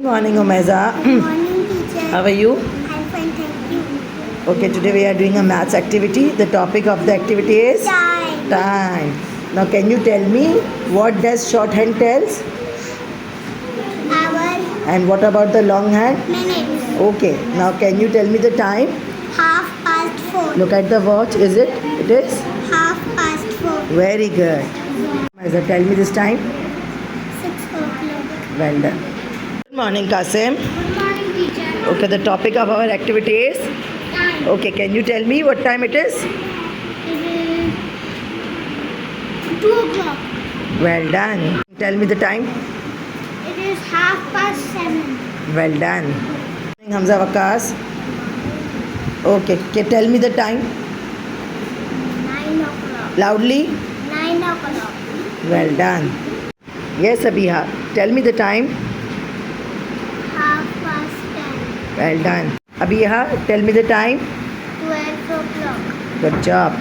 Morning, Omeza. Morning, teacher. How are you? I'm fine, thank you. Okay, today we are doing a maths activity. The topic of the activity is Time. time. Now, can you tell me what does shorthand tells? Hour, And what about the long hand? minutes. Okay, now can you tell me the time? 4:30. Look at the watch. Is it? It is? 4:30. Very good. Omeza, tell me this time. 6:00. Well done. Good morning, Kasim. Good morning, teacher. Okay, the topic of our activity is? Time. Okay, can you tell me what time it is? It is 2:00. Well done. Tell me the time. It is 7:30. Well done. Hamza Wakas. Okay, tell me the time 9:00. loudly. 9:00. Well done. Yes, Abiha. Tell me the time. 10:30. Well done. Abiha, tell me the time. 12:00. Good job.